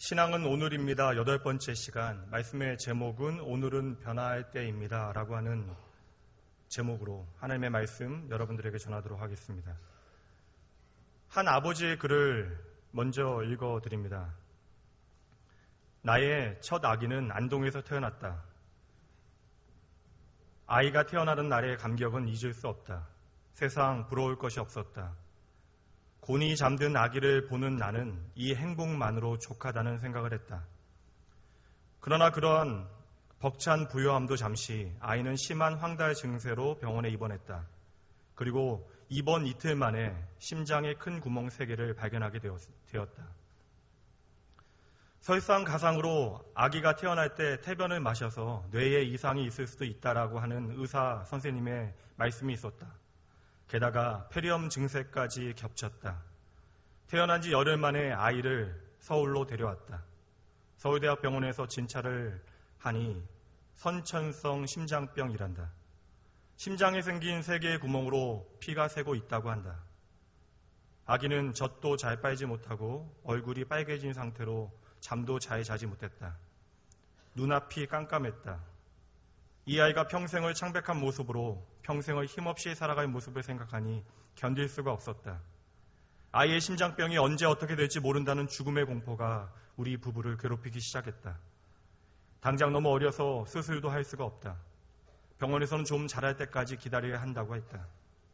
신앙은 오늘입니다. 8번째 시간, 말씀의 제목은 오늘은 변화할 때입니다 라고 하는 제목으로 하나님의 말씀 여러분들에게 전하도록 하겠습니다. 한 아버지의 글을 먼저 읽어드립니다. 나의 첫 아기는 안동에서 태어났다. 아이가 태어나는 날의 감격은 잊을 수 없다. 세상 부러울 것이 없었다. 곤히 잠든 아기를 보는 나는 이 행복만으로 족하다는 생각을 했다. 그러나 그러한 벅찬 부요함도 잠시 아이는 심한 황달 증세로 병원에 입원했다. 그리고 입원 이틀 만에 심장에 큰 구멍 3개를 발견하게 되었다. 설상가상으로 아기가 태어날 때 태변을 마셔서 뇌에 이상이 있을 수도 있다라고 하는 의사 선생님의 말씀이 있었다. 게다가 폐렴 증세까지 겹쳤다. 태어난 지 열흘 만에 아이를 서울로 데려왔다. 서울대학병원에서 진찰을 하니 선천성 심장병이란다. 심장에 생긴 3개의 구멍으로 피가 새고 있다고 한다. 아기는 젖도 잘 빨지 못하고 얼굴이 빨개진 상태로 잠도 잘 자지 못했다. 눈앞이 깜깜했다. 이 아이가 평생을 창백한 모습으로 평생을 힘없이 살아갈 모습을 생각하니 견딜 수가 없었다. 아이의 심장병이 언제 어떻게 될지 모른다는 죽음의 공포가 우리 부부를 괴롭히기 시작했다. 당장 너무 어려서 수술도 할 수가 없다. 병원에서는 좀 자랄 때까지 기다려야 한다고 했다.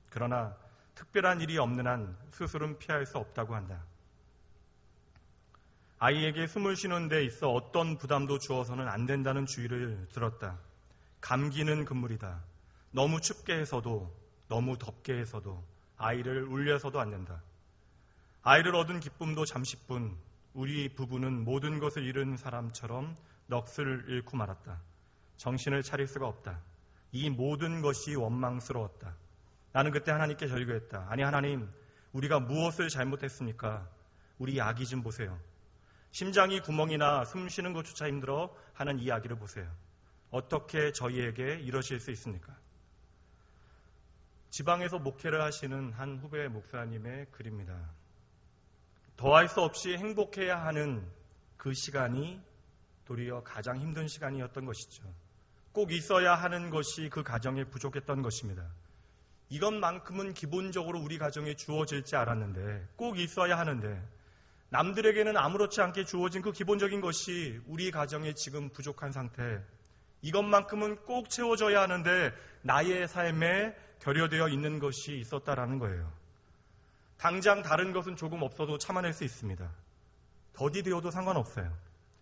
그러나 특별한 일이 없는 한 수술은 피할 수 없다고 한다. 아이에게 숨을 쉬는 데 있어 어떤 부담도 주어서는 안 된다는 주의를 들었다. 감기는 금물이다. 너무 춥게 해서도 너무 덥게 해서도 아이를 울려서도 안 된다. 아이를 얻은 기쁨도 잠시뿐 우리 부부는 모든 것을 잃은 사람처럼 넋을 잃고 말았다. 정신을 차릴 수가 없다. 이 모든 것이 원망스러웠다. 나는 그때 하나님께 절규했다. 아니 하나님, 우리가 무엇을 잘못했습니까? 우리 아기 좀 보세요. 심장이 구멍이나 숨 쉬는 것조차 힘들어 하는 이 아기를 보세요. 어떻게 저희에게 이러실 수 있습니까? 지방에서 목회를 하시는 한 후배 목사님의 글입니다. 더할 수 없이 행복해야 하는 그 시간이 도리어 가장 힘든 시간이었던 것이죠. 꼭 있어야 하는 것이 그 가정에 부족했던 것입니다. 이것만큼은 기본적으로 우리 가정에 주어질지 알았는데, 꼭 있어야 하는데 남들에게는 아무렇지 않게 주어진 그 기본적인 것이 우리 가정에 지금 부족한 상태, 이것만큼은 꼭 채워져야 하는데 나의 삶에 결여되어 있는 것이 있었다라는 거예요. 당장 다른 것은 조금 없어도 참아낼 수 있습니다. 더디되어도 상관없어요.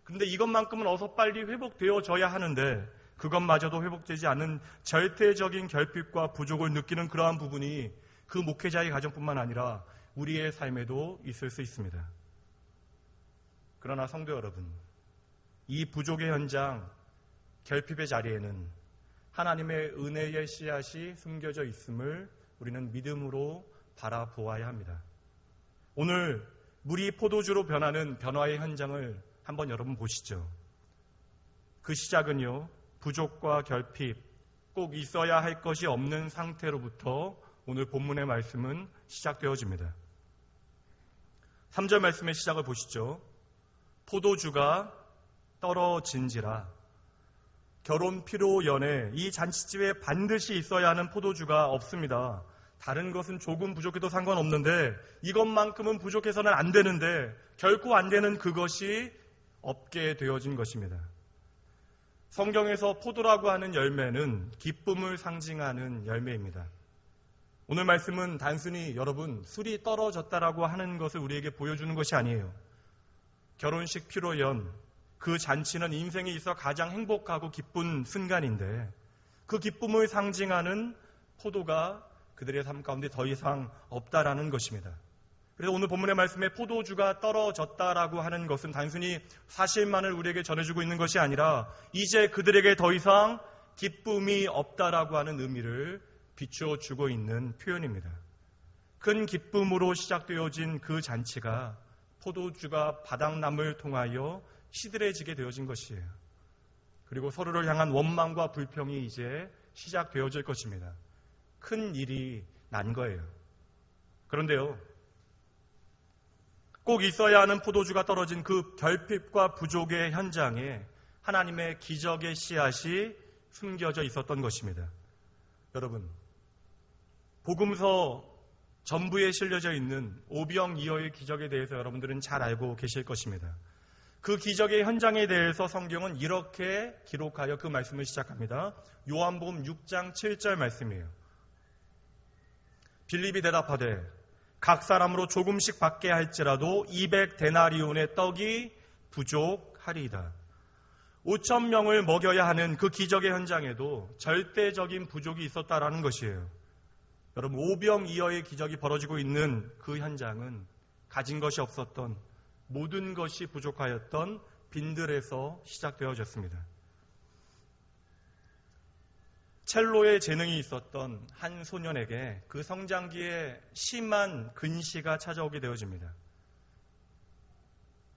그런데 이것만큼은 어서 빨리 회복되어져야 하는데 그것마저도 회복되지 않는 절대적인 결핍과 부족을 느끼는 그러한 부분이 그 목회자의 가정뿐만 아니라 우리의 삶에도 있을 수 있습니다. 그러나 성도 여러분, 이 부족의 현장, 결핍의 자리에는 하나님의 은혜의 씨앗이 숨겨져 있음을 우리는 믿음으로 바라보아야 합니다. 오늘 물이 포도주로 변하는 변화의 현장을 한번 여러분 보시죠. 그 시작은요, 부족과 결핍, 꼭 있어야 할 것이 없는 상태로부터 오늘 본문의 말씀은 시작되어집니다. 3절 말씀의 시작을 보시죠. 포도주가 떨어진지라. 결혼, 피로, 연애, 이 잔치집에 반드시 있어야 하는 포도주가 없습니다. 다른 것은 조금 부족해도 상관없는데 이것만큼은 부족해서는 안 되는데 결코 안 되는 그것이 없게 되어진 것입니다. 성경에서 포도라고 하는 열매는 기쁨을 상징하는 열매입니다. 오늘 말씀은 단순히 여러분 술이 떨어졌다라고 하는 것을 우리에게 보여주는 것이 아니에요. 결혼식, 피로, 연, 그 잔치는 인생에 있어 가장 행복하고 기쁜 순간인데 그 기쁨을 상징하는 포도가 그들의 삶 가운데 더 이상 없다라는 것입니다. 그래서 오늘 본문의 말씀에 포도주가 떨어졌다라고 하는 것은 단순히 사실만을 우리에게 전해주고 있는 것이 아니라 이제 그들에게 더 이상 기쁨이 없다라고 하는 의미를 비추어주고 있는 표현입니다. 큰 기쁨으로 시작되어진 그 잔치가 포도주가 바닥남을 통하여 시들해지게 되어진 것이에요. 그리고 서로를 향한 원망과 불평이 이제 시작되어질 것입니다. 큰 일이 난 거예요. 그런데요, 꼭 있어야 하는 포도주가 떨어진 그 결핍과 부족의 현장에 하나님의 기적의 씨앗이 숨겨져 있었던 것입니다. 여러분, 복음서 전부에 실려져 있는 오병이어의 기적에 대해서 여러분들은 잘 알고 계실 것입니다. 그 기적의 현장에 대해서 성경은 이렇게 기록하여 그 말씀을 시작합니다. 요한복음 6장 7절 말씀이에요. 빌립이 대답하되 각 사람으로 조금씩 받게 할지라도 200데나리온의 떡이 부족하리이다. 5,000명을 먹여야 하는 그 기적의 현장에도 절대적인 부족이 있었다라는 것이에요. 여러분, 오병이어의 기적이 벌어지고 있는 그 현장은 가진 것이 없었던, 모든 것이 부족하였던 빈들에서 시작되어졌습니다. 첼로의 재능이 있었던 한 소년에게 그 성장기에 심한 근시가 찾아오게 되어집니다.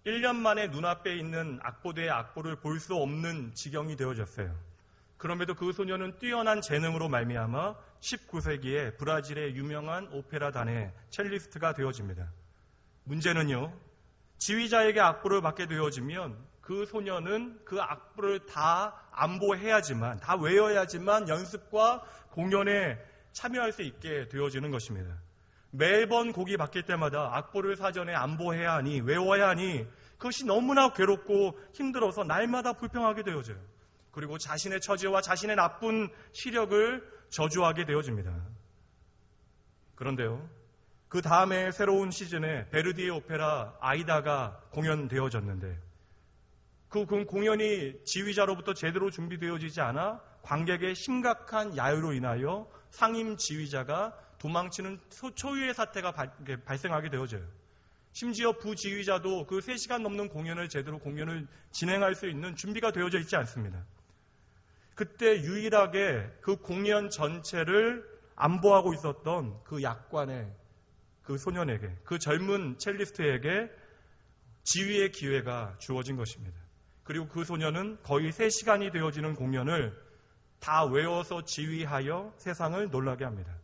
1년 만에 눈앞에 있는 악보대의 악보를 볼 수 없는 지경이 되어졌어요. 그럼에도 그 소년은 뛰어난 재능으로 말미암아 19세기에 브라질의 유명한 오페라단의 첼리스트가 되어집니다. 문제는요, 지휘자에게 악보를 받게 되어지면 그 소년은 그 악보를 다 암보해야지만, 다 외워야지만 연습과 공연에 참여할 수 있게 되어지는 것입니다. 매번 곡이 바뀔 때마다 악보를 사전에 암보해야 하니, 외워야 하니 그것이 너무나 괴롭고 힘들어서 날마다 불평하게 되어져요. 그리고 자신의 처지와 자신의 나쁜 시력을 저주하게 되어집니다. 그런데요, 그 다음에 새로운 시즌에 베르디의 오페라 아이다가 공연되어졌는데 그 공연이 지휘자로부터 제대로 준비되어지지 않아 관객의 심각한 야유로 인하여 상임 지휘자가 도망치는 초유의 사태가 발생하게 되어져요. 심지어 부지휘자도 그 3시간 넘는 공연을 제대로 공연을 진행할 수 있는 준비가 되어져 있지 않습니다. 그때 유일하게 그 공연 전체를 안보하고 있었던 그 약관의 그 소년에게, 그 젊은 첼리스트에게 지휘의 기회가 주어진 것입니다. 그리고 그 소년은 거의 3시간이 되어지는 공연을 다 외워서 지휘하여 세상을 놀라게 합니다.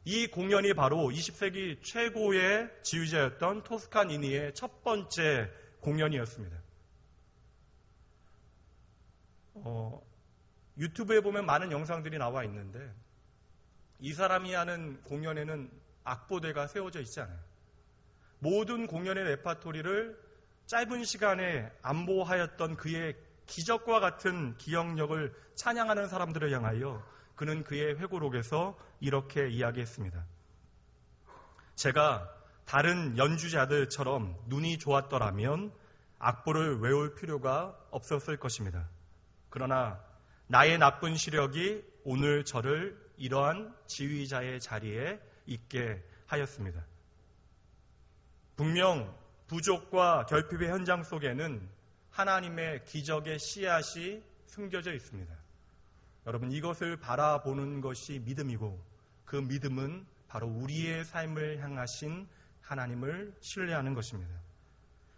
이 공연이 바로 20세기 최고의 지휘자였던 토스카니니의 첫 번째 공연이었습니다. 유튜브에 보면 많은 영상들이 나와 있는데 이 사람이 하는 공연에는 악보대가 세워져 있지 않아요. 모든 공연의 레파토리를 짧은 시간에 안보하였던 그의 기적과 같은 기억력을 찬양하는 사람들을 향하여 그는 그의 회고록에서 이렇게 이야기했습니다. 제가 다른 연주자들처럼 눈이 좋았더라면 악보를 외울 필요가 없었을 것입니다. 그러나 나의 나쁜 시력이 오늘 저를 이러한 지휘자의 자리에 있게 하였습니다. 분명 부족과 결핍의 현장 속에는 하나님의 기적의 씨앗이 숨겨져 있습니다. 여러분, 이것을 바라보는 것이 믿음이고 그 믿음은 바로 우리의 삶을 향하신 하나님을 신뢰하는 것입니다.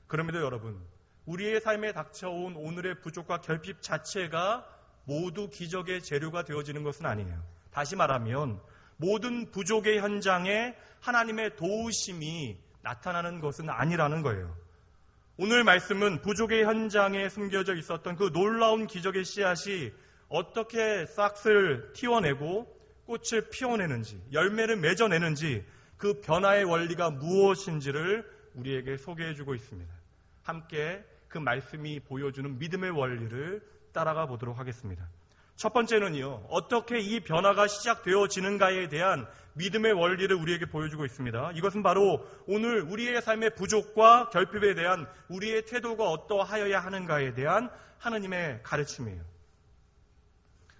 그럼에도 여러분, 우리의 삶에 닥쳐온 오늘의 부족과 결핍 자체가 모두 기적의 재료가 되어지는 것은 아니에요. 다시 말하면 모든 부족의 현장에 하나님의 도우심이 나타나는 것은 아니라는 거예요. 오늘 말씀은 부족의 현장에 숨겨져 있었던 그 놀라운 기적의 씨앗이 어떻게 싹을 틔워내고 꽃을 피워내는지, 열매를 맺어내는지 그 변화의 원리가 무엇인지를 우리에게 소개해주고 있습니다. 함께 그 말씀이 보여주는 믿음의 원리를 따라가 보도록 하겠습니다. 첫 번째는요, 어떻게 이 변화가 시작되어지는가에 대한 믿음의 원리를 우리에게 보여주고 있습니다. 이것은 바로 오늘 우리의 삶의 부족과 결핍에 대한 우리의 태도가 어떠하여야 하는가에 대한 하나님의 가르침이에요.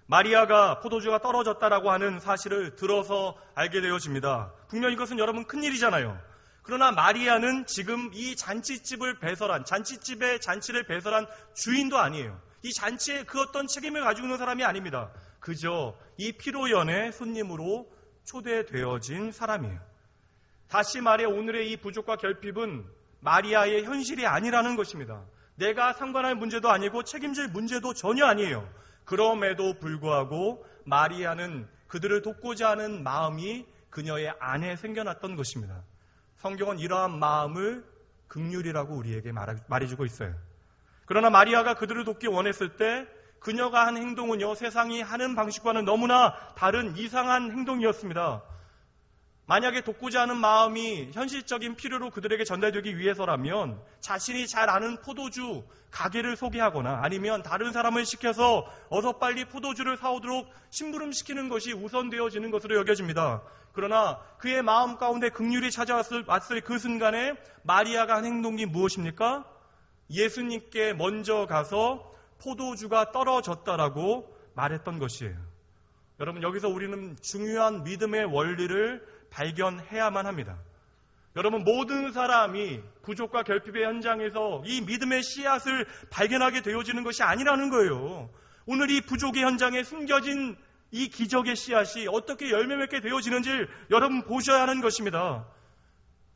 마리아가 포도주가 떨어졌다라고 하는 사실을 들어서 알게 되어집니다. 분명 이것은 여러분 큰일이잖아요. 그러나 마리아는 지금 이 잔치집을 배설한, 잔치를 배설한 주인도 아니에요. 이 잔치에 그 어떤 책임을 가지고 있는 사람이 아닙니다. 그저 이 피로연의 손님으로 초대되어진 사람이에요. 다시 말해 오늘의 이 부족과 결핍은 마리아의 현실이 아니라는 것입니다. 내가 상관할 문제도 아니고 책임질 문제도 전혀 아니에요. 그럼에도 불구하고 마리아는 그들을 돕고자 하는 마음이 그녀의 안에 생겨났던 것입니다. 성경은 이러한 마음을 긍휼이라고 우리에게 말해주고 있어요. 그러나 마리아가 그들을 돕기 원했을 때 그녀가 한 행동은요, 세상이 하는 방식과는 너무나 다른 이상한 행동이었습니다. 만약에 돕고자 하는 마음이 현실적인 필요로 그들에게 전달되기 위해서라면 자신이 잘 아는 포도주 가게를 소개하거나 아니면 다른 사람을 시켜서 어서 빨리 포도주를 사오도록 심부름시키는 것이 우선되어지는 것으로 여겨집니다. 그러나 그의 마음 가운데 긍휼이 찾아왔을 그 순간에 마리아가 한 행동이 무엇입니까? 예수님께 먼저 가서 포도주가 떨어졌다라고 말했던 것이에요. 여러분, 여기서 우리는 중요한 믿음의 원리를 발견해야만 합니다. 여러분, 모든 사람이 부족과 결핍의 현장에서 이 믿음의 씨앗을 발견하게 되어지는 것이 아니라는 거예요. 오늘 이 부족의 현장에 숨겨진 이 기적의 씨앗이 어떻게 열매 맺게 되어지는지 여러분 보셔야 하는 것입니다.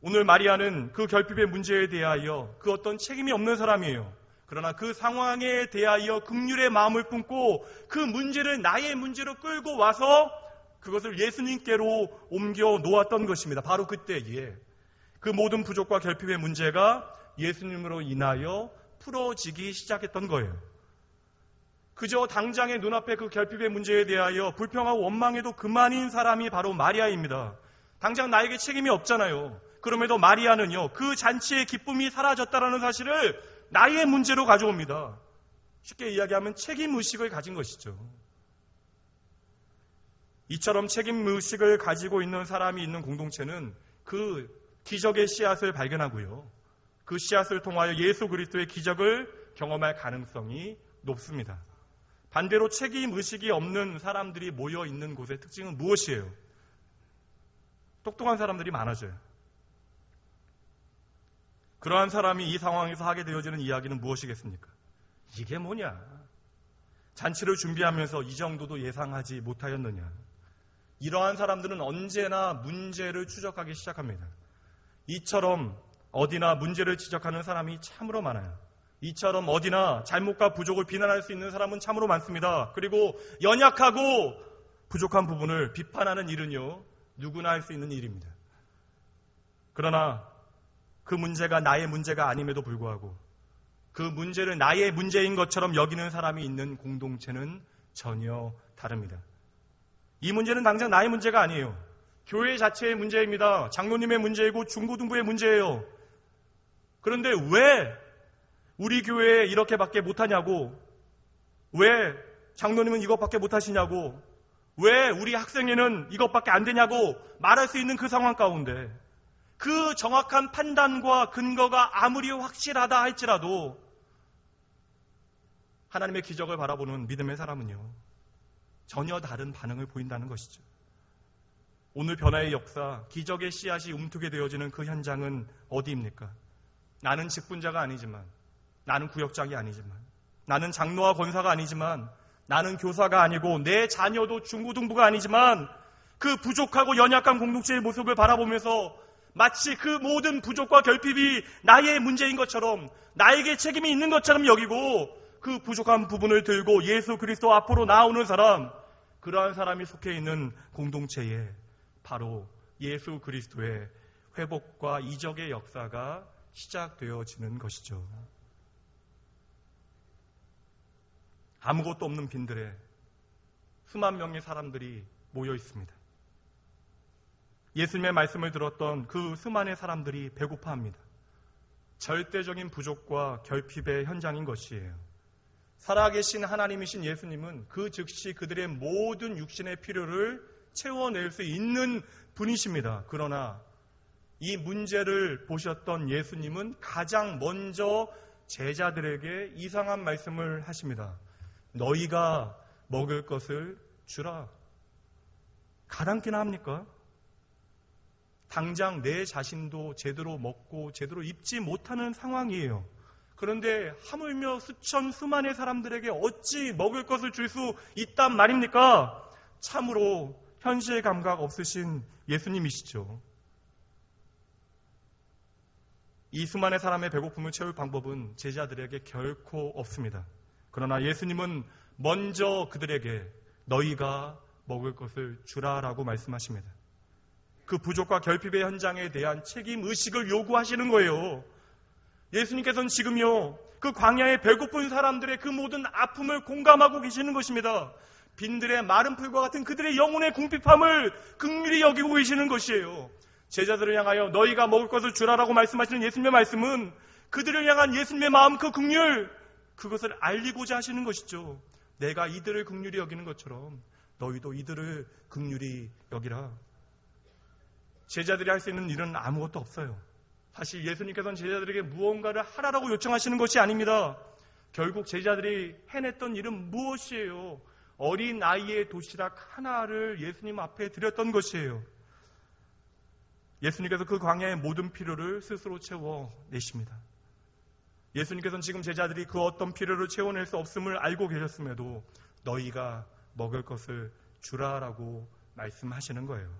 오늘 마리아는 그 결핍의 문제에 대하여 그 어떤 책임이 없는 사람이에요. 그러나 그 상황에 대하여 긍휼의 마음을 품고 그 문제를 나의 문제로 끌고 와서 그것을 예수님께로 옮겨 놓았던 것입니다. 바로 그때에 그 모든 부족과 결핍의 문제가 예수님으로 인하여 풀어지기 시작했던 거예요. 그저 당장의 눈앞에 그 결핍의 문제에 대하여 불평하고 원망해도 그만인 사람이 바로 마리아입니다. 당장 나에게 책임이 없잖아요. 그럼에도 마리아는요, 그 잔치의 기쁨이 사라졌다는 사실을 나의 문제로 가져옵니다. 쉽게 이야기하면 책임의식을 가진 것이죠. 이처럼 책임의식을 가지고 있는 사람이 있는 공동체는 그 기적의 씨앗을 발견하고요, 그 씨앗을 통하여 예수 그리스도의 기적을 경험할 가능성이 높습니다. 반대로 책임의식이 없는 사람들이 모여있는 곳의 특징은 무엇이에요? 똑똑한 사람들이 많아져요. 그러한 사람이 이 상황에서 하게 되어지는 이야기는 무엇이겠습니까? 이게 뭐냐? 잔치를 준비하면서 이 정도도 예상하지 못하였느냐? 이러한 사람들은 언제나 문제를 추적하기 시작합니다. 이처럼 어디나 문제를 지적하는 사람이 참으로 많아요. 이처럼 어디나 잘못과 부족을 비난할 수 있는 사람은 참으로 많습니다. 그리고 연약하고 부족한 부분을 비판하는 일은요, 누구나 할 수 있는 일입니다. 그러나 그 문제가 나의 문제가 아님에도 불구하고 그 문제를 나의 문제인 것처럼 여기는 사람이 있는 공동체는 전혀 다릅니다. 이 문제는 당장 나의 문제가 아니에요. 교회 자체의 문제입니다. 장로님의 문제이고 중고등부의 문제예요. 그런데 왜 우리 교회에 이렇게밖에 못하냐고, 왜 장로님은 이것밖에 못하시냐고, 왜 우리 학생회는 이것밖에 안 되냐고 말할 수 있는 그 상황 가운데 그 정확한 판단과 근거가 아무리 확실하다 할지라도 하나님의 기적을 바라보는 믿음의 사람은요, 전혀 다른 반응을 보인다는 것이죠. 오늘 변화의 역사, 기적의 씨앗이 움트게 되어지는 그 현장은 어디입니까? 나는 직분자가 아니지만, 나는 구역장이 아니지만, 나는 장로와 권사가 아니지만, 나는 교사가 아니고 내 자녀도 중고등부가 아니지만 그 부족하고 연약한 공동체의 모습을 바라보면서 마치 그 모든 부족과 결핍이 나의 문제인 것처럼, 나에게 책임이 있는 것처럼 여기고 그 부족한 부분을 들고 예수 그리스도 앞으로 나오는 사람, 그러한 사람이 속해 있는 공동체에 바로 예수 그리스도의 회복과 이적의 역사가 시작되어지는 것이죠. 아무것도 없는 빈들에 수만 명의 사람들이 모여 있습니다. 예수님의 말씀을 들었던 그 수많은 사람들이 배고파합니다. 절대적인 부족과 결핍의 현장인 것이에요. 살아계신 하나님이신 예수님은 그 즉시 그들의 모든 육신의 필요를 채워낼 수 있는 분이십니다. 그러나 이 문제를 보셨던 예수님은 가장 먼저 제자들에게 이상한 말씀을 하십니다. 너희가 먹을 것을 주라. 가당키나 합니까? 당장 내 자신도 제대로 먹고 제대로 입지 못하는 상황이에요. 그런데 하물며 수만의 사람들에게 어찌 먹을 것을 줄 수 있단 말입니까? 참으로 현실 감각 없으신 예수님이시죠. 이 수만의 사람의 배고픔을 채울 방법은 제자들에게 결코 없습니다. 그러나 예수님은 먼저 그들에게 너희가 먹을 것을 주라라고 말씀하십니다. 그 부족과 결핍의 현장에 대한 책임의식을 요구하시는 거예요. 예수님께서는 지금요, 그 광야에 배고픈 사람들의 그 모든 아픔을 공감하고 계시는 것입니다. 빈들의 마른 풀과 같은 그들의 영혼의 궁핍함을 긍휼히 여기고 계시는 것이에요. 제자들을 향하여 너희가 먹을 것을 주라라고 말씀하시는 예수님의 말씀은 그들을 향한 예수님의 마음, 그 긍휼, 그것을 알리고자 하시는 것이죠. 내가 이들을 긍휼히 여기는 것처럼 너희도 이들을 긍휼히 여기라. 제자들이 할 수 있는 일은 아무것도 없어요. 사실 예수님께서는 제자들에게 무언가를 하라고 요청하시는 것이 아닙니다. 결국 제자들이 해냈던 일은 무엇이에요? 어린 아이의 도시락 하나를 예수님 앞에 드렸던 것이에요. 예수님께서 그 광야의 모든 필요를 스스로 채워내십니다. 예수님께서는 지금 제자들이 그 어떤 필요를 채워낼 수 없음을 알고 계셨음에도 너희가 먹을 것을 주라라고 말씀하시는 거예요.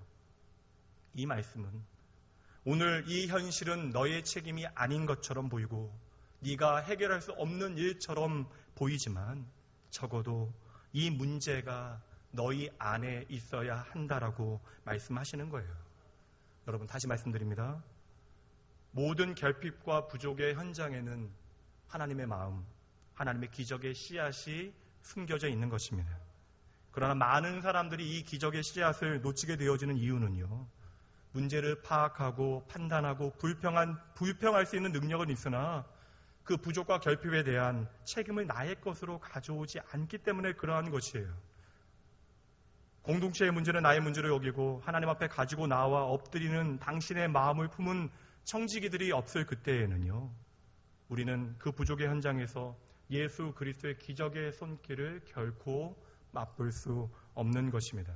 이 말씀은 오늘 이 현실은 너의 책임이 아닌 것처럼 보이고 네가 해결할 수 없는 일처럼 보이지만 적어도 이 문제가 너희 안에 있어야 한다라고 말씀하시는 거예요. 여러분, 다시 말씀드립니다. 모든 결핍과 부족의 현장에는 하나님의 마음, 하나님의 기적의 씨앗이 숨겨져 있는 것입니다. 그러나 많은 사람들이 이 기적의 씨앗을 놓치게 되어지는 이유는요, 문제를 파악하고 판단하고 불평할 수 있는 능력은 있으나 그 부족과 결핍에 대한 책임을 나의 것으로 가져오지 않기 때문에 그러한 것이에요. 공동체의 문제는 나의 문제로 여기고 하나님 앞에 가지고 나와 엎드리는 당신의 마음을 품은 청지기들이 없을 그때에는요, 우리는 그 부족의 현장에서 예수 그리스도의 기적의 손길을 결코 맛볼 수 없는 것입니다.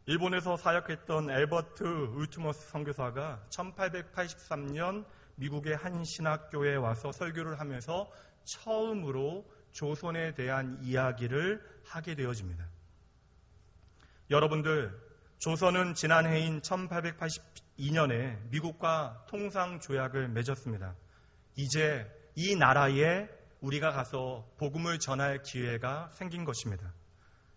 일본에서 사역했던 엘버트 울트머스 선교사가 1883년 미국의 한 신학교에 와서 설교를 하면서 처음으로 조선에 대한 이야기를 하게 되어집니다. 여러분들, 조선은 지난해인 1882년에 미국과 통상조약을 맺었습니다. 이제 이 나라에 우리가 가서 복음을 전할 기회가 생긴 것입니다.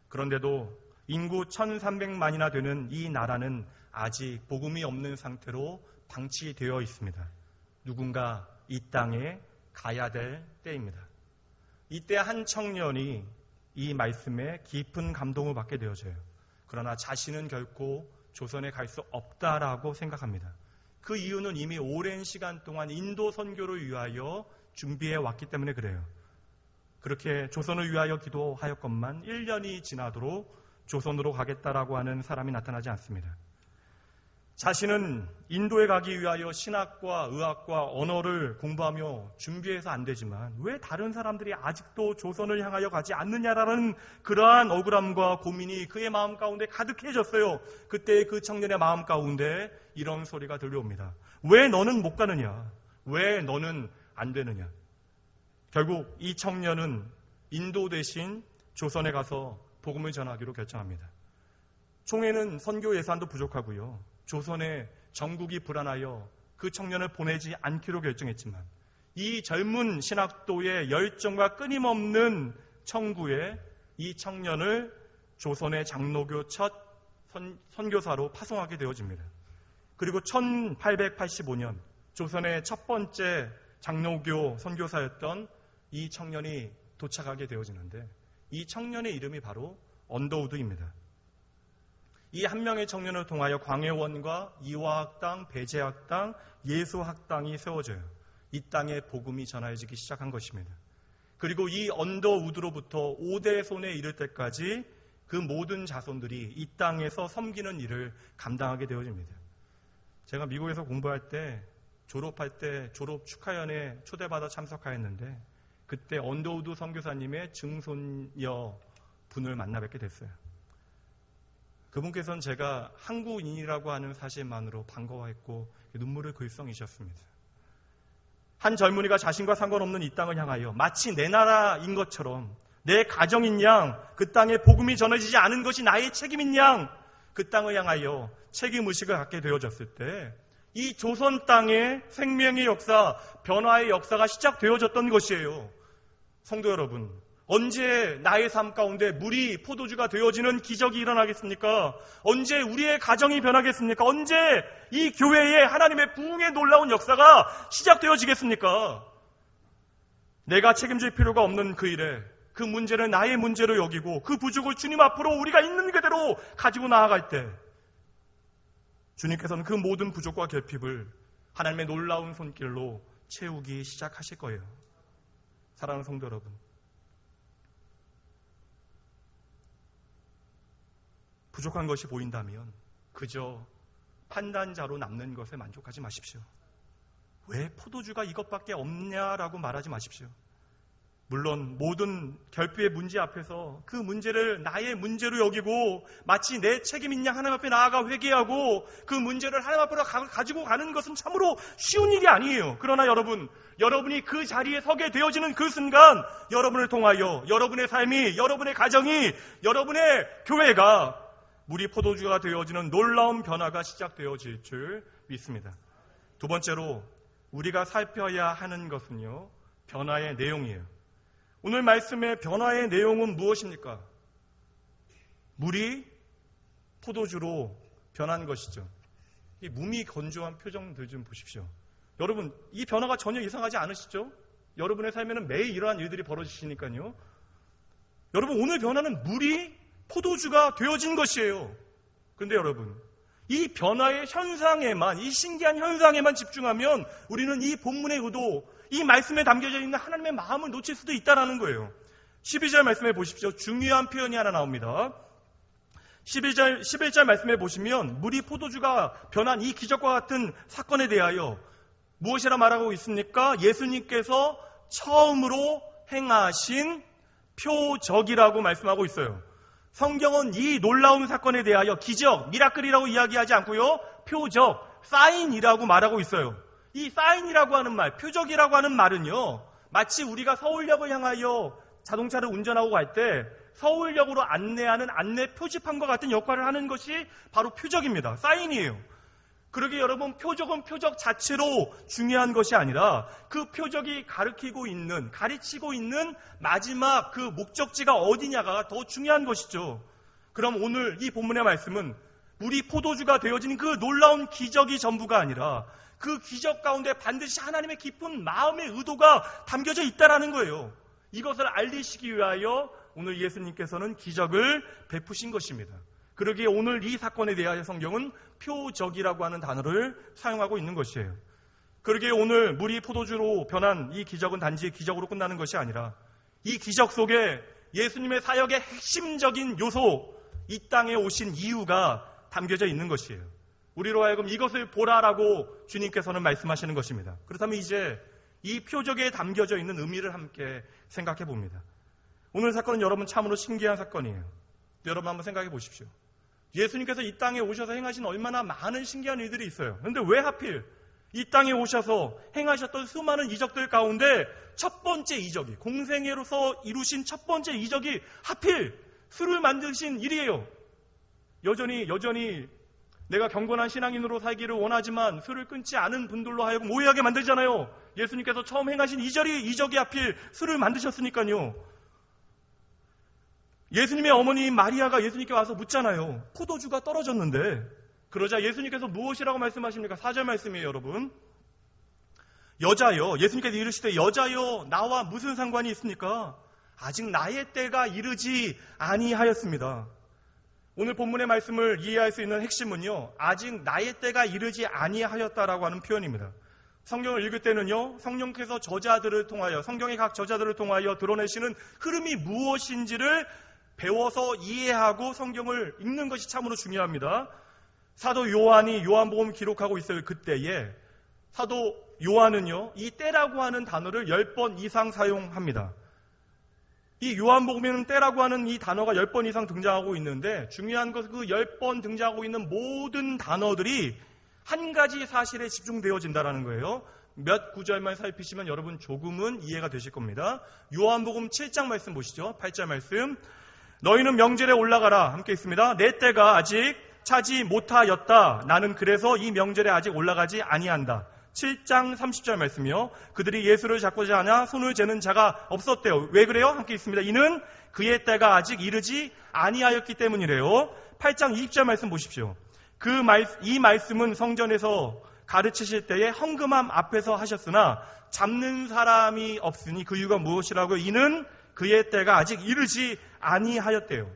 그런데도 인구 1300만이나 되는 이 나라는 아직 복음이 없는 상태로 방치되어 있습니다. 누군가 이 땅에 가야 될 때입니다. 이때 한 청년이 이 말씀에 깊은 감동을 받게 되어져요. 그러나 자신은 결코 조선에 갈 수 없다라고 생각합니다. 그 이유는 이미 오랜 시간 동안 인도 선교를 위하여 준비해 왔기 때문에 그래요. 그렇게 조선을 위하여 기도하였건만 1년이 지나도록 조선으로 가겠다라고 하는 사람이 나타나지 않습니다. 자신은 인도에 가기 위하여 신학과 의학과 언어를 공부하며 준비해서 안 되지만 왜 다른 사람들이 아직도 조선을 향하여 가지 않느냐라는 그러한 억울함과 고민이 그의 마음 가운데 가득해졌어요. 그때 그 청년의 마음 가운데 이런 소리가 들려옵니다. 왜 너는 못 가느냐? 왜 너는 안 되느냐? 결국 이 청년은 인도 대신 조선에 가서 복음을 전하기로 결정합니다. 총회는 선교 예산도 부족하고요. 조선의 정국이 불안하여 그 청년을 보내지 않기로 결정했지만 이 젊은 신학도의 열정과 끊임없는 청구에 이 청년을 조선의 장로교 첫 선교사로 파송하게 되어집니다. 그리고 1885년 조선의 첫 번째 장로교 선교사였던 이 청년이 도착하게 되어지는데 이 청년의 이름이 바로 언더우드입니다. 이 한 명의 청년을 통하여 광해원과 이화학당, 배재학당, 예수학당이 세워져요. 이 땅에 복음이 전해지기 시작한 것입니다. 그리고 이 언더우드로부터 5대 손에 이를 때까지 그 모든 자손들이 이 땅에서 섬기는 일을 감당하게 되어집니다. 제가 미국에서 공부할 때 졸업할 때 졸업 축하연에 초대받아 참석하였는데 그때 언더우드 선교사님의 증손녀 분을 만나 뵙게 됐어요. 그분께서는 제가 한국인이라고 하는 사실만으로 반가워했고 눈물을 글썽이셨습니다. 한 젊은이가 자신과 상관없는 이 땅을 향하여 마치 내 나라인 것처럼 내 가정인 양 그 땅에 복음이 전해지지 않은 것이 나의 책임인 양 그 땅을 향하여 책임의식을 갖게 되어졌을 때 이 조선 땅의 생명의 역사, 변화의 역사가 시작되어졌던 것이에요. 성도 여러분, 언제 나의 삶 가운데 물이 포도주가 되어지는 기적이 일어나겠습니까? 언제 우리의 가정이 변하겠습니까? 언제 이 교회에 하나님의 부흥의 놀라운 역사가 시작되어지겠습니까? 내가 책임질 필요가 없는 그 일에 그 문제를 나의 문제로 여기고 그 부족을 주님 앞으로 우리가 있는 그대로 가지고 나아갈 때 주님께서는 그 모든 부족과 결핍을 하나님의 놀라운 손길로 채우기 시작하실 거예요. 사랑하는 성도 여러분, 부족한 것이 보인다면 그저 판단자로 남는 것에 만족하지 마십시오. 왜 포도주가 이것밖에 없냐라고 말하지 마십시오. 물론 모든 결핍의 문제 앞에서 그 문제를 나의 문제로 여기고 마치 내 책임인 양 하나님 앞에 나아가 회개하고 그 문제를 하나님 앞으로 가지고 가는 것은 참으로 쉬운 일이 아니에요. 그러나 여러분이 그 자리에 서게 되어지는 그 순간 여러분을 통하여 여러분의 삶이, 여러분의 가정이, 여러분의 교회가 물이 포도주가 되어지는 놀라운 변화가 시작되어질 줄 믿습니다. 두 번째로 우리가 살펴야 하는 것은요, 변화의 내용이에요. 오늘 말씀의 변화의 내용은 무엇입니까? 물이 포도주로 변한 것이죠. 이 몸이 건조한 표정들 좀 보십시오. 여러분, 이 변화가 전혀 이상하지 않으시죠? 여러분의 삶에는 매일 이러한 일들이 벌어지시니까요. 여러분, 오늘 변화는 물이 포도주가 되어진 것이에요. 그런데 여러분, 이 변화의 현상에만, 이 신기한 현상에만 집중하면 우리는 이 본문의 의도, 이 말씀에 담겨져 있는 하나님의 마음을 놓칠 수도 있다는 거예요. 12절 말씀해 보십시오. 중요한 표현이 하나 나옵니다. 11절 말씀해 보시면 물이 포도주가 변한 이 기적과 같은 사건에 대하여 무엇이라 말하고 있습니까? 예수님께서 처음으로 행하신 표적이라고 말씀하고 있어요. 성경은 이 놀라운 사건에 대하여 기적, 미라클이라고 이야기하지 않고요, 표적, 사인이라고 말하고 있어요. 이 사인이라고 하는 말, 표적이라고 하는 말은요, 마치 우리가 서울역을 향하여 자동차를 운전하고 갈 때 서울역으로 안내하는 안내 표지판과 같은 역할을 하는 것이 바로 표적입니다. 사인이에요. 그러기에 여러분, 표적은 표적 자체로 중요한 것이 아니라 그 표적이 가리치고 있는 마지막 그 목적지가 어디냐가 더 중요한 것이죠. 그럼 오늘 이 본문의 말씀은 물이 포도주가 되어진 그 놀라운 기적이 전부가 아니라 그 기적 가운데 반드시 하나님의 깊은 마음의 의도가 담겨져 있다는 거예요. 이것을 알리시기 위하여 오늘 예수님께서는 기적을 베푸신 것입니다. 그러기에 오늘 이 사건에 대하여 성경은 표적이라고 하는 단어를 사용하고 있는 것이에요. 그러기에 오늘 물이 포도주로 변한 이 기적은 단지 기적으로 끝나는 것이 아니라 이 기적 속에 예수님의 사역의 핵심적인 요소, 이 땅에 오신 이유가 담겨져 있는 것이에요. 우리로 하여금 이것을 보라라고 주님께서는 말씀하시는 것입니다. 그렇다면 이제 이 표적에 담겨져 있는 의미를 함께 생각해 봅니다. 오늘 사건은 여러분 참으로 신기한 사건이에요. 여러분 한번 생각해 보십시오. 예수님께서 이 땅에 오셔서 행하신 얼마나 많은 신기한 일들이 있어요. 그런데 왜 하필 이 땅에 오셔서 행하셨던 수많은 이적들 가운데 첫 번째 이적이, 공생애로서 이루신 첫 번째 이적이 하필 술을 만드신 일이에요. 여전히 내가 경건한 신앙인으로 살기를 원하지만 술을 끊지 않은 분들로 하여금 오해하게 만들잖아요. 예수님께서 처음 행하신 이적이 하필 술을 만드셨으니까요. 예수님의 어머니 마리아가 예수님께 와서 묻잖아요. 포도주가 떨어졌는데. 그러자 예수님께서 무엇이라고 말씀하십니까? 4절 말씀이에요, 여러분. 여자여, 예수님께서 이르시되 여자여 나와 무슨 상관이 있습니까? 아직 나의 때가 이르지 아니하였습니다. 오늘 본문의 말씀을 이해할 수 있는 핵심은요, 아직 나의 때가 이르지 아니하였다라고 하는 표현입니다. 성경을 읽을 때는요, 성령께서 성경의 각 저자들을 통하여 드러내시는 흐름이 무엇인지를 배워서 이해하고 성경을 읽는 것이 참으로 중요합니다. 사도 요한이 요한복음을 기록하고 있어요. 그때에 사도 요한은요, 이 때라고 하는 단어를 10번 이상 사용합니다. 이 요한복음에는 때라고 하는 이 단어가 10번 이상 등장하고 있는데 중요한 것은 그 10번 등장하고 있는 모든 단어들이 한 가지 사실에 집중되어진다는 거예요. 몇 구절만 살피시면 여러분 조금은 이해가 되실 겁니다. 요한복음 7장 말씀 보시죠. 8절 말씀. 너희는 명절에 올라가라. 함께 있습니다. 내 때가 아직 차지 못하였다. 나는 그래서 이 명절에 아직 올라가지 아니한다. 7장 30절 말씀이요. 그들이 예수를 잡고자 하냐 손을 재는 자가 없었대요. 왜 그래요? 함께 읽습니다. 이는 그의 때가 아직 이르지 아니하였기 때문이래요. 8장 20절 말씀 보십시오. 이 말씀은 성전에서 가르치실 때에 헌금함 앞에서 하셨으나 잡는 사람이 없으니 그 이유가 무엇이라고요? 이는 그의 때가 아직 이르지 아니하였대요.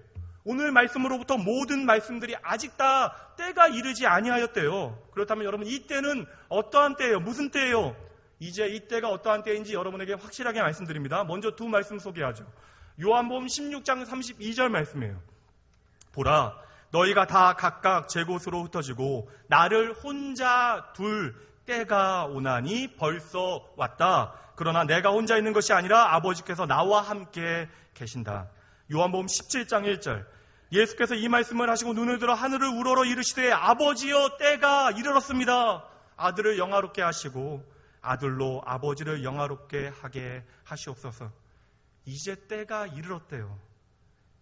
오늘 말씀으로부터 모든 말씀들이 아직 다 때가 이르지 아니하였대요. 그렇다면 여러분, 이 때는 어떠한 때예요? 무슨 때예요? 이제 이 때가 어떠한 때인지 여러분에게 확실하게 말씀드립니다. 먼저 두 말씀 소개하죠. 요한복음 16장 32절 말씀이에요. 보라, 너희가 다 각각 제 곳으로 흩어지고 나를 혼자 둘 때가 오나니 벌써 왔다. 그러나 내가 혼자 있는 것이 아니라 아버지께서 나와 함께 계신다. 요한복음 17장 1절. 예수께서 이 말씀을 하시고 눈을 들어 하늘을 우러러 이르시되 아버지여 때가 이르렀습니다. 아들을 영화롭게 하시고 아들로 아버지를 영화롭게 하게 하시옵소서. 이제 때가 이르렀대요.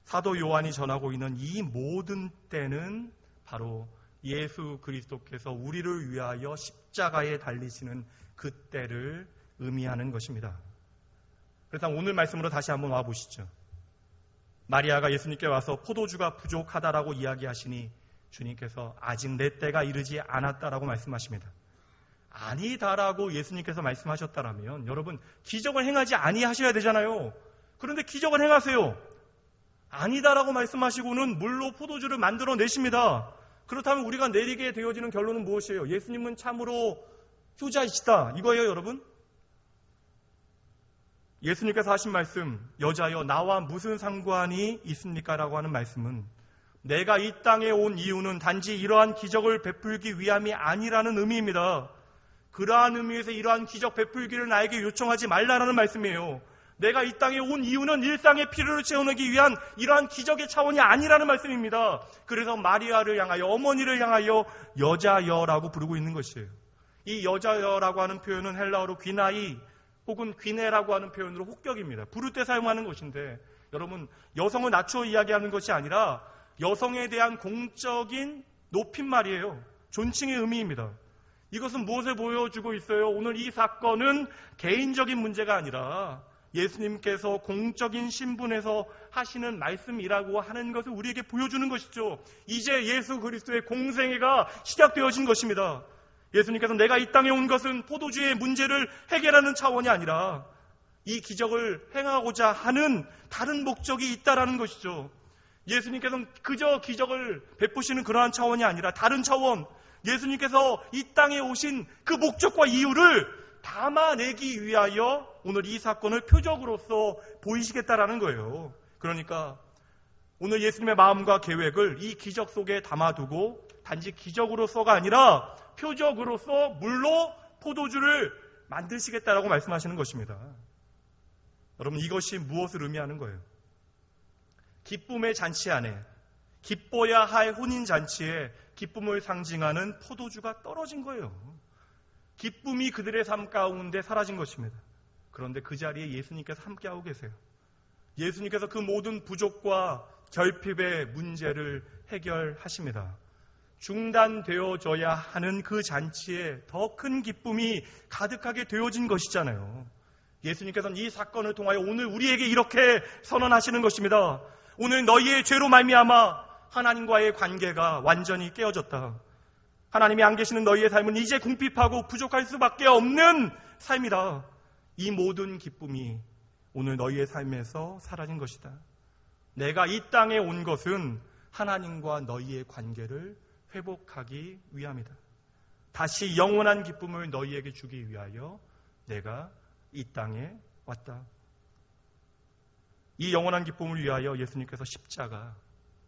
사도 요한이 전하고 있는 이 모든 때는 바로 예수 그리스도께서 우리를 위하여 십자가에 달리시는 그 때를 의미하는 것입니다. 그래서 오늘 말씀으로 다시 한번 와보시죠. 마리아가 예수님께 와서 포도주가 부족하다라고 이야기하시니 주님께서 아직 내 때가 이르지 않았다라고 말씀하십니다. 아니다라고 예수님께서 말씀하셨다라면 여러분, 기적을 행하지 아니하셔야 되잖아요. 그런데 기적을 행하세요. 아니다라고 말씀하시고는 물로 포도주를 만들어내십니다. 그렇다면 우리가 내리게 되어지는 결론은 무엇이에요? 예수님은 참으로 효자이시다, 이거예요, 여러분. 예수님께서 하신 말씀, 여자여 나와 무슨 상관이 있습니까? 라고 하는 말씀은 내가 이 땅에 온 이유는 단지 이러한 기적을 베풀기 위함이 아니라는 의미입니다. 그러한 의미에서 이러한 기적 베풀기를 나에게 요청하지 말라라는 말씀이에요. 내가 이 땅에 온 이유는 일상의 필요를 채우기 위한 이러한 기적의 차원이 아니라는 말씀입니다. 그래서 마리아를 향하여, 어머니를 향하여 여자여라고 부르고 있는 것이에요. 이 여자여라고 하는 표현은 헬라어로 귀나이 혹은 귀네라고 하는 표현으로 혹격입니다. 부를 때 사용하는 것인데, 여러분, 여성을 낮추어 이야기하는 것이 아니라 여성에 대한 공적인 높임말이에요. 존칭의 의미입니다. 이것은 무엇을 보여주고 있어요? 오늘 이 사건은 개인적인 문제가 아니라 예수님께서 공적인 신분에서 하시는 말씀이라고 하는 것을 우리에게 보여주는 것이죠. 이제 예수 그리스도의 공생애가 시작되어진 것입니다. 예수님께서 내가 이 땅에 온 것은 포도주의 문제를 해결하는 차원이 아니라 이 기적을 행하고자 하는 다른 목적이 있다라는 것이죠. 예수님께서는 그저 기적을 베푸시는 그러한 차원이 아니라 다른 차원, 예수님께서 이 땅에 오신 그 목적과 이유를 담아내기 위하여 오늘 이 사건을 표적으로서 보이시겠다라는 거예요. 그러니까 오늘 예수님의 마음과 계획을 이 기적 속에 담아두고 단지 기적으로서가 아니라 표적으로서 물로 포도주를 만드시겠다라고 말씀하시는 것입니다. 여러분, 이것이 무엇을 의미하는 거예요? 기쁨의 잔치 안에, 기뻐야 할 혼인잔치에 기쁨을 상징하는 포도주가 떨어진 거예요. 기쁨이 그들의 삶 가운데 사라진 것입니다. 그런데 그 자리에 예수님께서 함께하고 계세요. 예수님께서 그 모든 부족과 결핍의 문제를 해결하십니다. 중단되어져야 하는 그 잔치에 더 큰 기쁨이 가득하게 되어진 것이잖아요. 예수님께서는 이 사건을 통하여 오늘 우리에게 이렇게 선언하시는 것입니다. 오늘 너희의 죄로 말미암아 하나님과의 관계가 완전히 깨어졌다. 하나님이 안 계시는 너희의 삶은 이제 궁핍하고 부족할 수밖에 없는 삶이다. 이 모든 기쁨이 오늘 너희의 삶에서 사라진 것이다. 내가 이 땅에 온 것은 하나님과 너희의 관계를 회복하기 위함이다. 다시 영원한 기쁨을 너희에게 주기 위하여 내가 이 땅에 왔다. 이 영원한 기쁨을 위하여 예수님께서 십자가,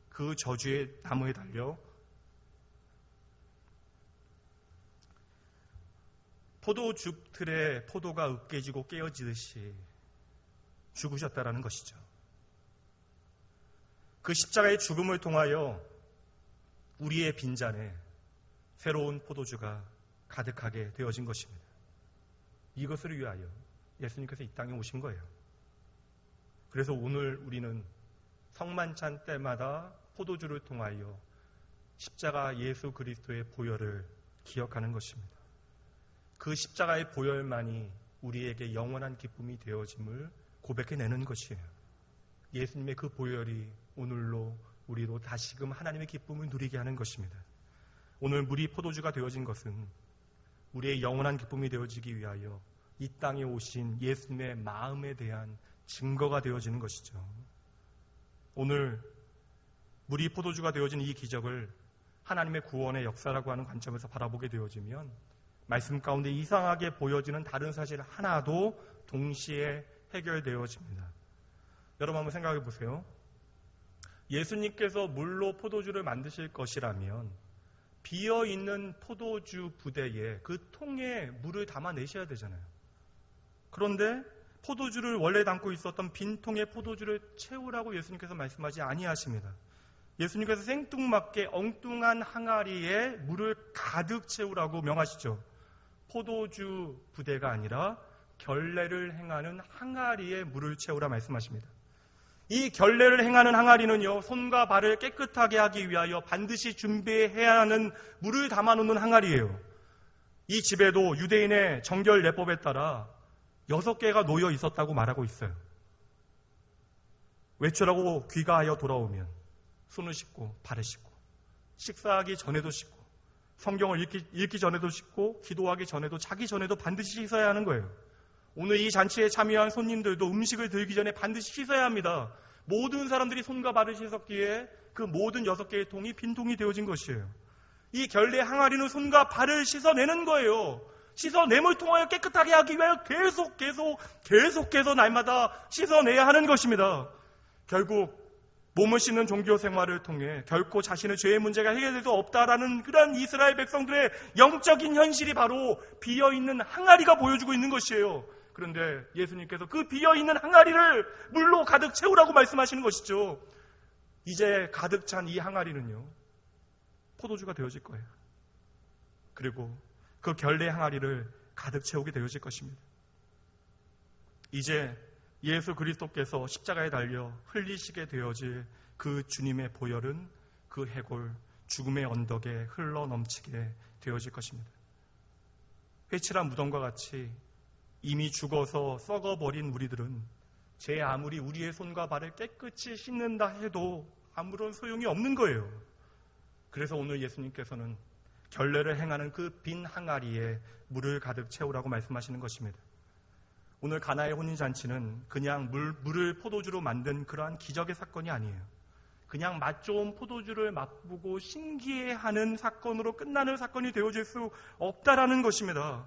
그 저주의 나무에 달려 포도주 틀에 포도가 으깨지고 깨어지듯이 죽으셨다라는 것이죠. 그 십자가의 죽음을 통하여 우리의 빈잔에 새로운 포도주가 가득하게 되어진 것입니다. 이것을 위하여 예수님께서 이 땅에 오신 거예요. 그래서 오늘 우리는 성만찬 때마다 포도주를 통하여 십자가 예수 그리스도의 보혈을 기억하는 것입니다. 그 십자가의 보혈만이 우리에게 영원한 기쁨이 되어짐을 고백해내는 것이에요. 예수님의 그 보혈이 오늘로 우리로 다시금 하나님의 기쁨을 누리게 하는 것입니다. 오늘 물이 포도주가 되어진 것은 우리의 영원한 기쁨이 되어지기 위하여 이 땅에 오신 예수님의 마음에 대한 증거가 되어지는 것이죠. 오늘 물이 포도주가 되어진 이 기적을 하나님의 구원의 역사라고 하는 관점에서 바라보게 되어지면 말씀 가운데 이상하게 보여지는 다른 사실 하나도 동시에 해결되어집니다. 여러분 한번 생각해 보세요. 예수님께서 물로 포도주를 만드실 것이라면 비어있는 포도주 부대에 그 통에 물을 담아내셔야 되잖아요. 그런데 포도주를 원래 담고 있었던 빈 통에 포도주를 채우라고 예수님께서 말씀하지 아니하십니다. 예수님께서 생뚱맞게 엉뚱한 항아리에 물을 가득 채우라고 명하시죠. 포도주 부대가 아니라 결례를 행하는 항아리에 물을 채우라 말씀하십니다. 이 결례를 행하는 항아리는요, 손과 발을 깨끗하게 하기 위하여 반드시 준비해야 하는 물을 담아놓는 항아리예요. 이 집에도 유대인의 정결 예법에 따라 6개가 놓여 있었다고 말하고 있어요. 외출하고 귀가하여 돌아오면 손을 씻고 발을 씻고 식사하기 전에도 씻고 성경을 읽기 전에도 씻고 기도하기 전에도 자기 전에도 반드시 씻어야 하는 거예요. 오늘 이 잔치에 참여한 손님들도 음식을 들기 전에 반드시 씻어야 합니다. 모든 사람들이 손과 발을 씻었기에 그 모든 6개의 통이 빈통이 되어진 것이에요. 이 결례 항아리는 손과 발을 씻어내는 거예요. 씻어냄을 통하여 깨끗하게 하기 위하여 계속해서 날마다 씻어내야 하는 것입니다. 결국 몸을 씻는 종교 생활을 통해 결코 자신의 죄의 문제가 해결될 수 없다라는 그런 이스라엘 백성들의 영적인 현실이 바로 비어있는 항아리가 보여주고 있는 것이에요. 그런데 예수님께서 그 비어있는 항아리를 물로 가득 채우라고 말씀하시는 것이죠. 이제 가득 찬 이 항아리는요, 포도주가 되어질 거예요. 그리고 그 결례 항아리를 가득 채우게 되어질 것입니다. 이제 예수 그리스도께서 십자가에 달려 흘리시게 되어질 그 주님의 보혈은 그 해골 죽음의 언덕에 흘러 넘치게 되어질 것입니다. 회칠한 무덤과 같이 이미 죽어서 썩어버린 우리들은 제 아무리 우리의 손과 발을 깨끗이 씻는다 해도 아무런 소용이 없는 거예요. 그래서 오늘 예수님께서는 결례를 행하는 그 빈 항아리에 물을 가득 채우라고 말씀하시는 것입니다. 오늘 가나의 혼인잔치는 그냥 물을 포도주로 만든 그러한 기적의 사건이 아니에요. 그냥 맛 좋은 포도주를 맛보고 신기해하는 사건으로 끝나는 사건이 되어질 수 없다라는 것입니다.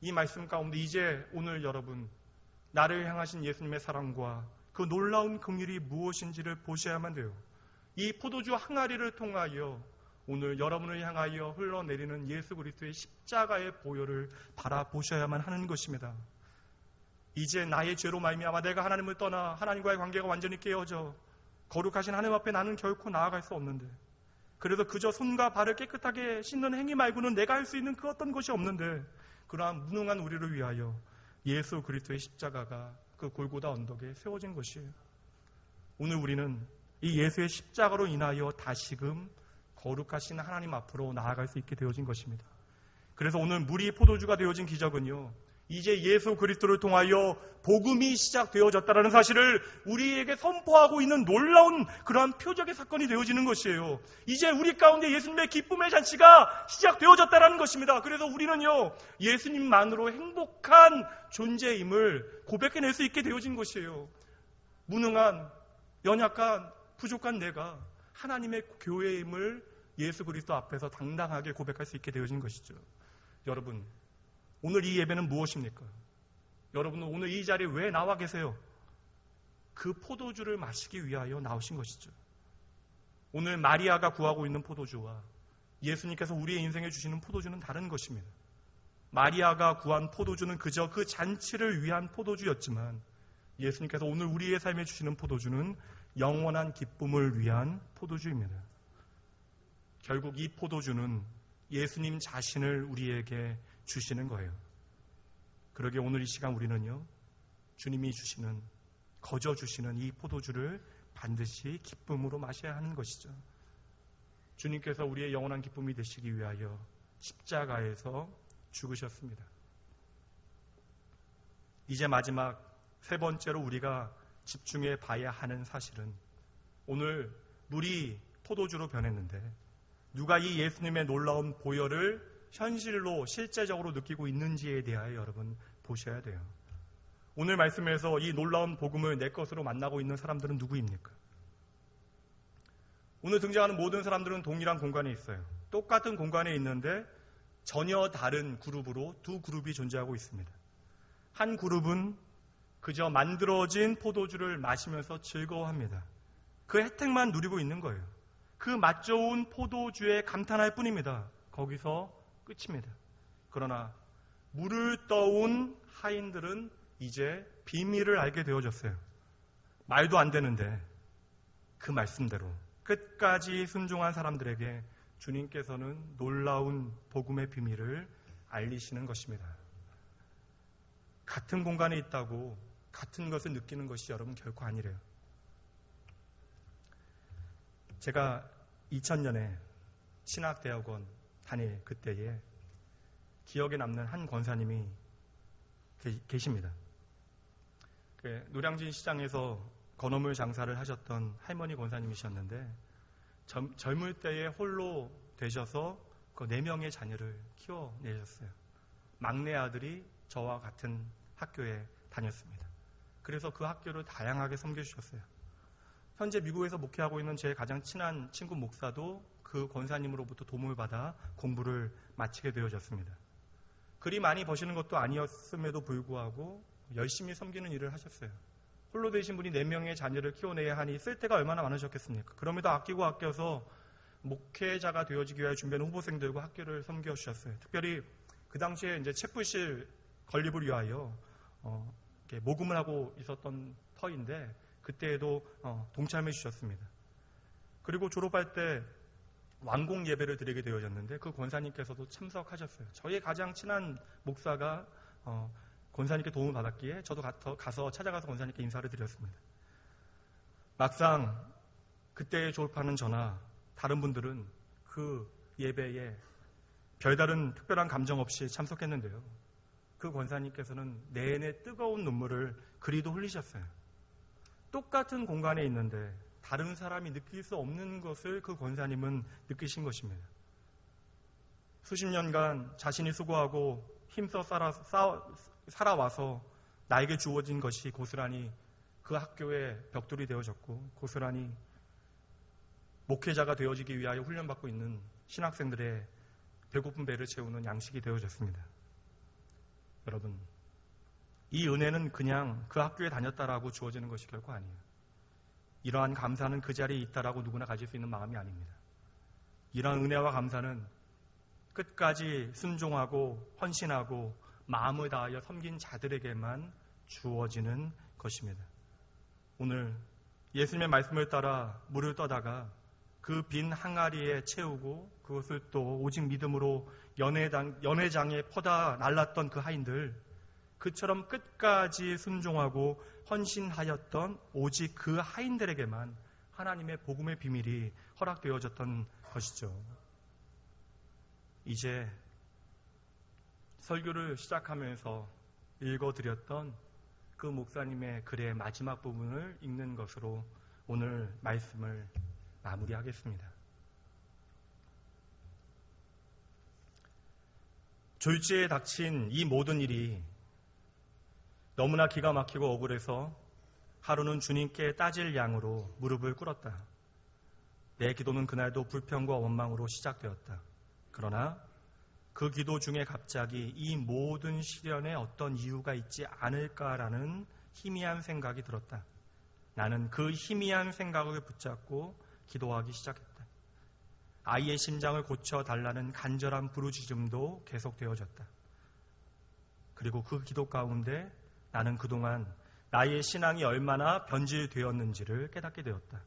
이 말씀 가운데 이제 오늘 여러분, 나를 향하신 예수님의 사랑과 그 놀라운 긍휼이 무엇인지를 보셔야만 돼요. 이 포도주 항아리를 통하여 오늘 여러분을 향하여 흘러내리는 예수 그리스도의 십자가의 보혈을 바라보셔야만 하는 것입니다. 이제 나의 죄로 말미암아 내가 하나님을 떠나 하나님과의 관계가 완전히 깨어져 거룩하신 하나님 앞에 나는 결코 나아갈 수 없는데, 그래서 그저 손과 발을 깨끗하게 씻는 행위 말고는 내가 할 수 있는 그 어떤 것이 없는데, 그러한 무능한 우리를 위하여 예수 그리스도의 십자가가 그 골고다 언덕에 세워진 것이에요. 오늘 우리는 이 예수의 십자가로 인하여 다시금 거룩하신 하나님 앞으로 나아갈 수 있게 되어진 것입니다. 그래서 오늘 물이 포도주가 되어진 기적은요, 이제 예수 그리스도를 통하여 복음이 시작되어졌다는 사실을 우리에게 선포하고 있는 놀라운 그러한 표적의 사건이 되어지는 것이에요. 이제 우리 가운데 예수님의 기쁨의 잔치가 시작되어졌다는 것입니다. 그래서 우리는요, 예수님만으로 행복한 존재임을 고백해낼 수 있게 되어진 것이에요. 무능한, 연약한, 부족한 내가 하나님의 교회임을 예수 그리스도 앞에서 당당하게 고백할 수 있게 되어진 것이죠. 여러분, 오늘 이 예배는 무엇입니까? 여러분은 오늘 이 자리에 왜 나와 계세요? 그 포도주를 마시기 위하여 나오신 것이죠. 오늘 마리아가 구하고 있는 포도주와 예수님께서 우리의 인생에 주시는 포도주는 다른 것입니다. 마리아가 구한 포도주는 그저 그 잔치를 위한 포도주였지만, 예수님께서 오늘 우리의 삶에 주시는 포도주는 영원한 기쁨을 위한 포도주입니다. 결국 이 포도주는 예수님 자신을 우리에게 주시는 거예요. 그러게 오늘 이 시간 우리는요, 주님이 주시는, 거저 주시는 이 포도주를 반드시 기쁨으로 마셔야 하는 것이죠. 주님께서 우리의 영원한 기쁨이 되시기 위하여 십자가에서 죽으셨습니다. 이제 마지막 세 번째로 우리가 집중해 봐야 하는 사실은 오늘 물이 포도주로 변했는데 누가 이 예수님의 놀라운 보혈을 현실로 실제적으로 느끼고 있는지에 대하여 여러분 보셔야 돼요. 오늘 말씀에서 이 놀라운 복음을 내 것으로 만나고 있는 사람들은 누구입니까? 오늘 등장하는 모든 사람들은 동일한 공간에 있어요. 똑같은 공간에 있는데 전혀 다른 그룹으로 두 그룹이 존재하고 있습니다. 한 그룹은 그저 만들어진 포도주를 마시면서 즐거워합니다. 그 혜택만 누리고 있는 거예요. 그 맛 좋은 포도주에 감탄할 뿐입니다. 거기서 끝입니다. 그러나 물을 떠온 하인들은 이제 비밀을 알게 되어졌어요. 말도 안 되는데 그 말씀대로 끝까지 순종한 사람들에게 주님께서는 놀라운 복음의 비밀을 알리시는 것입니다. 같은 공간에 있다고 같은 것을 느끼는 것이 여러분 결코 아니래요. 제가 2000년에 신학대학원 다닐 그때에 기억에 남는 한 권사님이 계십니다. 노량진 시장에서 건어물 장사를 하셨던 할머니 권사님이셨는데 젊을 때에 홀로 되셔서 그 4명의 자녀를 키워내셨어요. 막내 아들이 저와 같은 학교에 다녔습니다. 그래서 그 학교를 다양하게 섬겨주셨어요. 현재 미국에서 목회하고 있는 제 가장 친한 친구 목사도 그 권사님으로부터 도움을 받아 공부를 마치게 되어졌습니다. 그리 많이 버시는 것도 아니었음에도 불구하고 열심히 섬기는 일을 하셨어요. 홀로 되신 분이 4명의 자녀를 키워내야 하니 쓸 데가 얼마나 많으셨겠습니까? 그럼에도 아끼고 아껴서 목회자가 되어지기 위해 준비하는 후보생들과 학교를 섬겨주셨어요. 특별히 그 당시에 이제 채플실 건립을 위하여 모금을 하고 있었던 터인데 그때에도 동참해 주셨습니다. 그리고 졸업할 때 완공 예배를 드리게 되어졌는데 그 권사님께서도 참석하셨어요. 저희 가장 친한 목사가 권사님께 도움을 받았기에 저도 찾아가서 권사님께 인사를 드렸습니다. 막상 그때 졸업하는 저나 다른 분들은 그 예배에 별다른 특별한 감정 없이 참석했는데요. 그 권사님께서는 내내 뜨거운 눈물을 그리도 흘리셨어요. 똑같은 공간에 있는데 다른 사람이 느낄 수 없는 것을 그 권사님은 느끼신 것입니다. 수십 년간 자신이 수고하고 힘써 살아와서 나에게 주어진 것이 고스란히 그 학교의 벽돌이 되어졌고 고스란히 목회자가 되어지기 위하여 훈련받고 있는 신학생들의 배고픈 배를 채우는 양식이 되어졌습니다. 여러분, 이 은혜는 그냥 그 학교에 다녔다라고 주어지는 것이 결코 아니에요. 이러한 감사는 그 자리에 있다라고 누구나 가질 수 있는 마음이 아닙니다. 이러한 은혜와 감사는 끝까지 순종하고 헌신하고 마음을 다하여 섬긴 자들에게만 주어지는 것입니다. 오늘 예수님의 말씀을 따라 물을 떠다가 그 빈 항아리에 채우고 그것을 또 오직 믿음으로 연회장에 퍼다 날랐던 그 하인들, 그처럼 끝까지 순종하고 헌신하였던 오직 그 하인들에게만 하나님의 복음의 비밀이 허락되어졌던 것이죠. 이제 설교를 시작하면서 읽어드렸던 그 목사님의 글의 마지막 부분을 읽는 것으로 오늘 말씀을 마무리하겠습니다. 졸지에 닥친 이 모든 일이 너무나 기가 막히고 억울해서 하루는 주님께 따질 양으로 무릎을 꿇었다. 내 기도는 그날도 불평과 원망으로 시작되었다. 그러나 그 기도 중에 갑자기 이 모든 시련에 어떤 이유가 있지 않을까라는 희미한 생각이 들었다. 나는 그 희미한 생각을 붙잡고 기도하기 시작했다. 아이의 심장을 고쳐달라는 간절한 부르짖음도 계속되어졌다. 그리고 그 기도 가운데 나는 그동안 나의 신앙이 얼마나 변질되었는지를 깨닫게 되었다.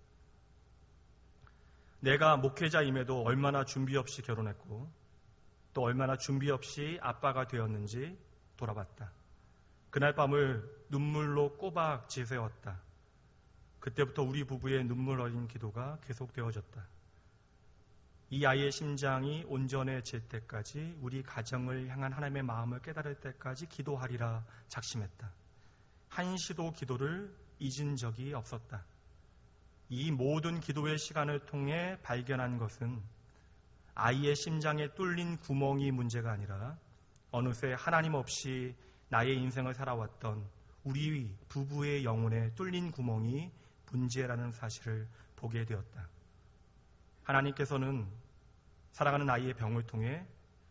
내가 목회자임에도 얼마나 준비 없이 결혼했고 또 얼마나 준비 없이 아빠가 되었는지 돌아봤다. 그날 밤을 눈물로 꼬박 지새웠다. 그때부터 우리 부부의 눈물 어린 기도가 계속되어졌다. 이 아이의 심장이 온전해질 때까지 우리 가정을 향한 하나님의 마음을 깨달을 때까지 기도하리라 작심했다. 한시도 기도를 잊은 적이 없었다. 이 모든 기도의 시간을 통해 발견한 것은 아이의 심장에 뚫린 구멍이 문제가 아니라 어느새 하나님 없이 나의 인생을 살아왔던 우리 부부의 영혼에 뚫린 구멍이 문제라는 사실을 보게 되었다. 하나님께서는 살아가는 아이의 병을 통해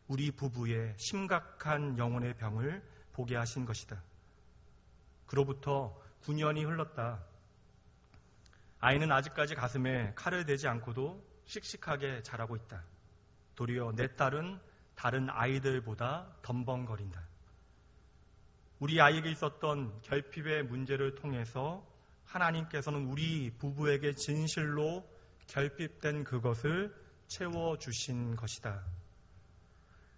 우리 부부의 심각한 영혼의 병을 보게 하신 것이다. 그로부터 9년이 흘렀다. 아이는 아직까지 가슴에 칼을 대지 않고도 씩씩하게 자라고 있다. 도리어 내 딸은 다른 아이들보다 덤벙거린다. 우리 아이에게 있었던 결핍의 문제를 통해서 하나님께서는 우리 부부에게 진실로 결핍된 그것을 채워주신 것이다.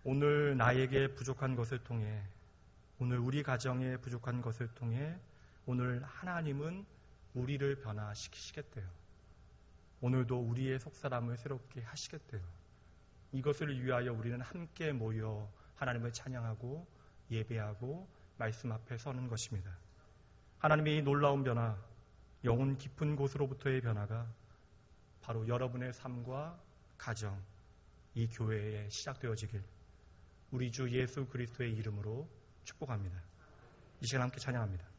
오늘 나에게 부족한 것을 통해, 오늘 우리 가정에 부족한 것을 통해 오늘 하나님은 우리를 변화시키시겠대요. 오늘도 우리의 속사람을 새롭게 하시겠대요. 이것을 위하여 우리는 함께 모여 하나님을 찬양하고 예배하고 말씀 앞에 서는 것입니다. 하나님의 이 놀라운 변화, 영혼 깊은 곳으로부터의 변화가 바로 여러분의 삶과 가정, 이 교회에 시작되어지길 우리 주 예수 그리스도의 이름으로 축복합니다. 이 시간 함께 찬양합니다.